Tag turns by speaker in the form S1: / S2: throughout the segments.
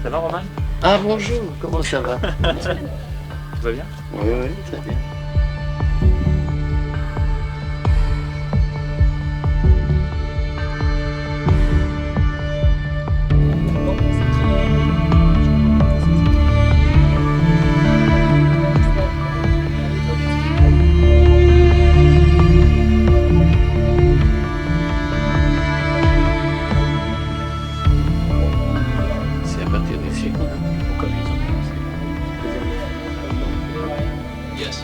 S1: Ça va, Roman?
S2: Ah bonjour, comment ça va?
S1: Tout va bien?
S2: Oui, oui, très bien. C'est à partir d'ici.
S1: Yes.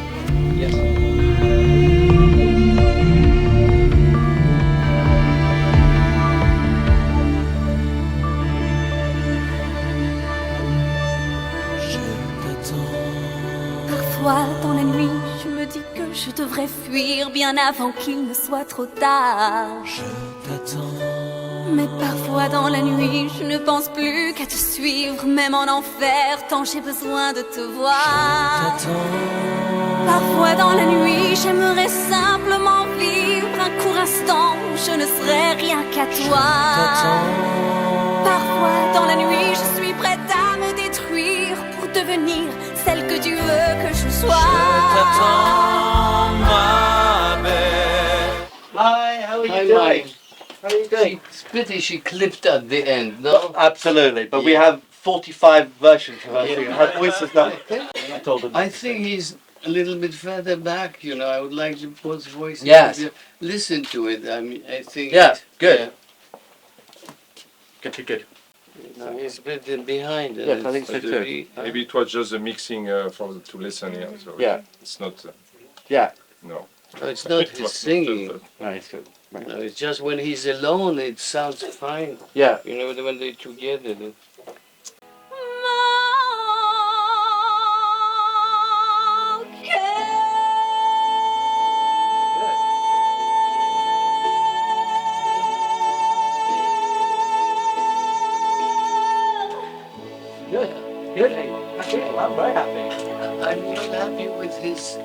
S1: Yes.
S3: Parfois, dans la nuit, je me dis que je devrais fuir bien avant qu'il ne soit trop tard.
S4: Je t'attends.
S3: Mais parfois, dans la nuit, je ne pense plus qu'à te suivre, même en enfer, tant j'ai besoin de te voir. Parfois, dans la nuit, j'aimerais simplement vivre un court instant où je ne serais rien qu'à toi. Parfois, dans la nuit, je suis prête à me détruire pour devenir celle que tu veux que je sois.
S4: Je t'attends, ma belle.
S1: Hi, how are you
S2: Hi,
S1: doing?
S2: Mike.
S1: How are you doing?
S2: It's pity she clipped at the end, no?
S1: Absolutely, but we
S2: Yeah.
S1: have 45 versions of her singing. Her voice is not. I told them.
S2: I think he's a little bit further back, you know. I would like to put his voice.
S1: Yes.
S2: Listen to it. I mean, I think.
S1: Yeah, good.
S2: Yeah.
S1: Good.
S2: No, he's a bit behind.
S1: Yes, I think so too.
S5: Maybe it was just the mixing to listen here. So
S1: Yeah.
S5: it's not.
S1: Yeah.
S5: No.
S2: No, it's not
S5: It
S2: his
S5: was
S2: singing.
S5: just,
S1: Right, good. Right.
S2: No, it's just when he's alone, it sounds fine.
S1: Yeah.
S2: You know, when they're together.
S1: Good. I'm very happy.
S2: I'm not happy with his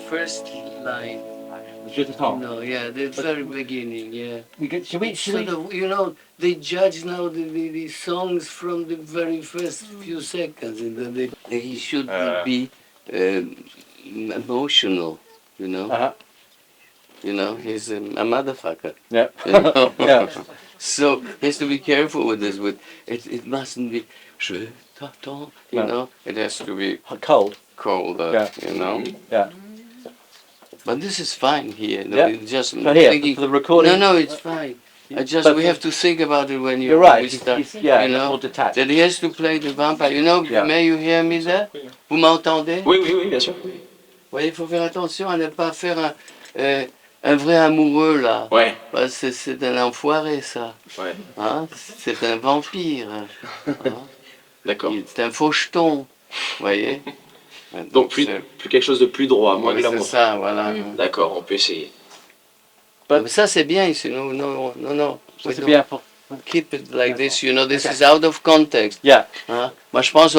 S2: first line.
S1: Je t'attends.
S2: No, yeah, the very beginning, yeah.
S1: Should we?
S2: Sort of, you know, they judge now the songs from the very first few seconds. And then he should be emotional, you know.
S1: Uh-huh.
S2: You know, he's a motherfucker.
S1: Yeah.
S2: You know?
S1: Yeah.
S2: So he has to be careful with this. With it mustn't be je t'attends. You
S1: No.
S2: know, it has to be
S1: Cold.
S2: colder.
S1: Yeah.
S2: You know.
S1: Yeah.
S2: But this is fine here. No,
S1: Yeah.
S2: it's just
S1: So here,
S2: thinking.
S1: for the recording.
S2: No, it's fine. I just
S1: But
S2: we
S1: for-
S2: have to think about it when
S1: You're right.
S2: we start.
S1: Yeah.
S2: you know,
S1: More detached.
S2: that he has to play the vampire. You know,
S1: Yeah.
S2: may you hear me there? Vous m'entendez?
S4: Oui, bien sûr.
S2: Oui, il faut faire attention à ne pas faire un vrai amoureux là.
S4: Ouais.
S2: Parce que c'est un enfoiré ça.
S4: Ouais.
S2: Hein? C'est un vampire. Hein?
S4: D'accord.
S2: C'est un faucheton. Vous voyez?
S4: Donc plus quelque chose de plus droit, moins
S2: Ouais, c'est
S4: glamour.
S2: ça, voilà.
S4: D'accord, on peut essayer.
S2: Mais ça c'est bien ici. Non.
S1: Ça, c'est bien pour.
S2: Keep it like this, you know, this is out of context.
S1: Yeah.
S2: Hein? Moi, je pense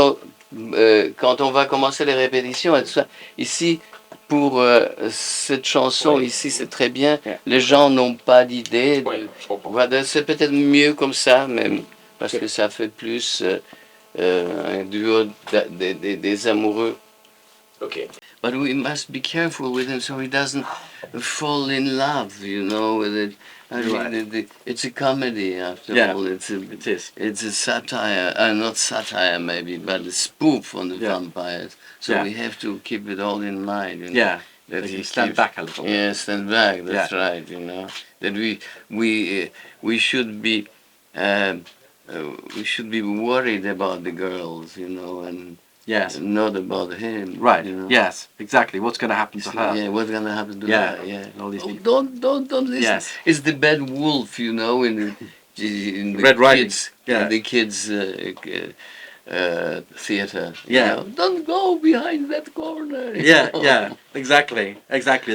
S2: quand on va commencer les répétitions et tout ça, ici, pour cette chanson, ici, c'est très bien.
S1: Yeah.
S2: Les gens n'ont pas d'idée.
S4: Ouais, je comprends.
S2: Voilà, c'est peut-être mieux comme ça, même, parce que ça fait plus un duo des amoureux.
S4: Ok.
S2: But we must be careful with him so he doesn't fall in love, you know, with it. I mean,
S1: Right.
S2: it's a comedy after
S1: Yeah,
S2: all.
S1: it is.
S2: It's a satire, not satire maybe, but a spoof on the
S1: Yeah.
S2: vampires. So
S1: Yeah.
S2: we have to keep it all in mind. You know,
S1: Yeah.
S2: that
S1: You
S2: he
S1: stand
S2: keeps-
S1: back a little bit.
S2: Yeah, stand back. That's right. You know that we should be worried about the girls, you know, and
S1: Yes.
S2: not about him.
S1: Right.
S2: You know?
S1: Yes. Exactly. What's going to happen to her?
S2: Yeah, what's gonna happen to
S1: Yeah.
S2: her? Yeah.
S1: All these
S2: Oh,
S1: people.
S2: don't listen.
S1: Yes.
S2: It's the bad wolf, you know, in the
S1: Red Riding.
S2: kids,
S1: Yeah.
S2: in the kids theater. you
S1: Yeah.
S2: know. Don't go behind that corner. you
S1: Yeah.
S2: know.
S1: Yeah. Exactly.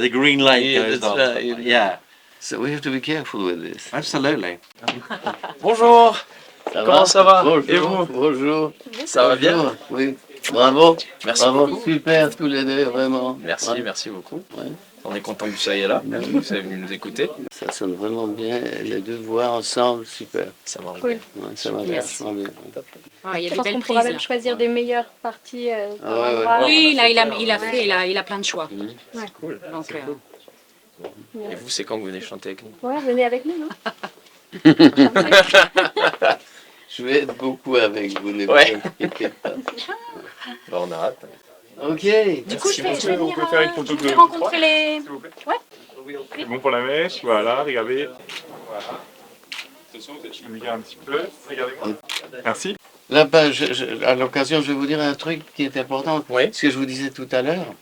S1: The green light
S2: Yeah,
S1: goes
S2: that's
S1: on.
S2: right, you know.
S1: Yeah.
S2: So we have to be careful with this.
S1: Absolutely.
S4: Bonjour. Comment ça va?
S2: Bonjour.
S4: Et vous?
S2: Bonjour.
S4: Ça va bien?
S2: Bonjour. Oui. Bravo.
S4: Merci
S2: Bravo,
S4: beaucoup.
S2: super tous les deux, vraiment.
S4: Merci,
S2: Ouais.
S4: merci beaucoup.
S2: Ouais.
S4: On est content que vous soyez là. Vous avez venu nous écouter.
S2: Ça sonne vraiment bien, les deux voix ensemble, super.
S4: Ça marche
S6: Cool.
S4: bien.
S2: Ouais, ça va
S6: Yes.
S2: vachement bien.
S7: Ouais, il y a
S6: Je
S7: des
S6: pense
S7: belles
S6: qu'on
S7: prises.
S6: pourra même
S7: Là.
S6: choisir des meilleures parties par
S2: Ah ouais,
S6: endroit.
S7: Oui, là, il a plein de choix.
S4: C'est cool.
S7: Donc,
S4: Et vous, c'est quand que vous venez chanter avec nous?
S6: Ouais, venez avec nous, non?
S2: Je vais être beaucoup avec vous, ne vous
S4: Ouais.
S2: inquiétez pas.
S4: Bah, on a hâte.
S2: Ok.
S7: du coup, je vais
S5: On
S7: venir
S5: peut faire une photo de
S7: rencontrer les...
S5: s'il vous plaît.
S7: Ouais.
S5: C'est bon pour la mèche, voilà, regardez. Voilà. Attention, je me regarde un petit peu, regardez-moi. Merci.
S2: Là, ben, à l'occasion, je vais vous dire un truc qui est important.
S4: Oui.
S2: Ce que je vous disais tout à l'heure,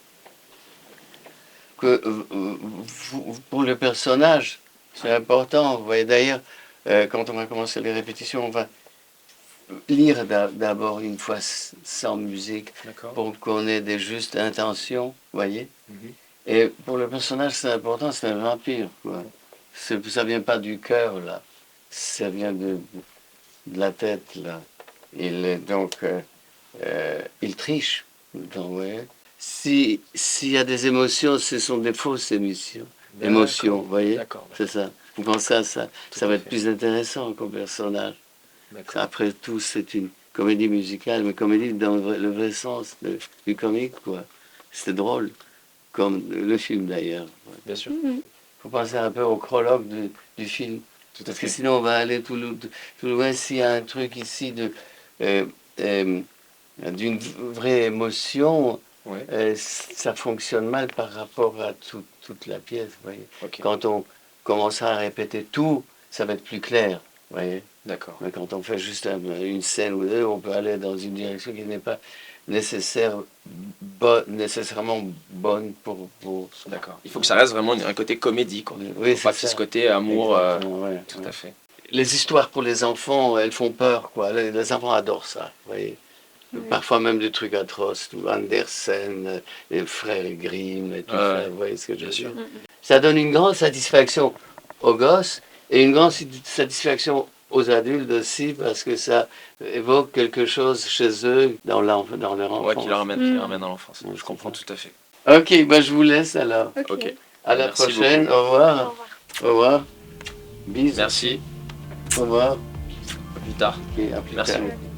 S2: que pour le personnage, c'est important. Vous voyez, d'ailleurs, quand on va commencer les répétitions, on va lire d'abord une fois sans musique
S4: D'accord.
S2: pour qu'on ait des justes intentions, vous voyez.
S4: Mhm.
S2: Et pour le personnage, c'est important, c'est un vampire, quoi. Ça vient pas du cœur, là. Ça vient de la tête, là. Il triche. Donc, ouais. S'il y a des émotions, ce sont des fausses émotions, vous voyez.
S4: D'accord.
S2: C'est ça. Vous pensez à ça. Ça
S4: à
S2: va être
S4: fait.
S2: plus intéressant comme personnage.
S4: D'accord.
S2: Après tout, c'est une comédie musicale, mais comédie dans le vrai sens du comique, quoi. C'est drôle, comme le film d'ailleurs.
S4: Bien sûr.
S2: Il faut penser un peu au prologue du film.
S4: Tout à
S2: Parce que
S4: fait.
S2: sinon, on va aller tout loin. S'il y a un truc ici d'une vraie émotion,
S4: Ouais.
S2: ça fonctionne mal par rapport à toute la pièce. Vous voyez.
S4: Ok.
S2: Quand on commencera à répéter tout, ça va être plus clair. Vous voyez.
S4: D'accord.
S2: Mais quand on fait juste une scène ou deux, on peut aller dans une direction qui n'est pas nécessairement bonne pour
S4: D'accord. Il faut que ça reste vraiment un côté comédie, quoi.
S2: Oui,
S4: Faut pas
S2: c'est
S4: que
S2: ça.
S4: ce côté amour.
S2: Exactement, ouais,
S4: Tout
S2: ouais.
S4: à fait.
S2: Les histoires pour les enfants, elles font peur, quoi. Les enfants adorent ça, vous voyez. Parfois même des trucs atroces, tout Andersen, les frères Grimm, et tout ça, vous voyez ce que je veux
S4: Bien sûr.
S2: dire. Ça donne une grande satisfaction aux gosses et une grande satisfaction aux adultes aussi, parce que ça évoque quelque chose chez eux dans leur enfance.
S4: Ouais, qui le ramène dans l'enfance. Je comprends tout à fait.
S2: Ok, ben je vous laisse alors.
S4: Ok.
S2: À la
S4: Merci
S2: prochaine,
S4: beaucoup.
S2: au revoir.
S6: Au revoir.
S2: Au revoir. Bisous.
S4: Merci.
S2: Au revoir.
S4: À plus tard.
S2: Et à plus
S4: Merci
S2: tard.
S4: beaucoup.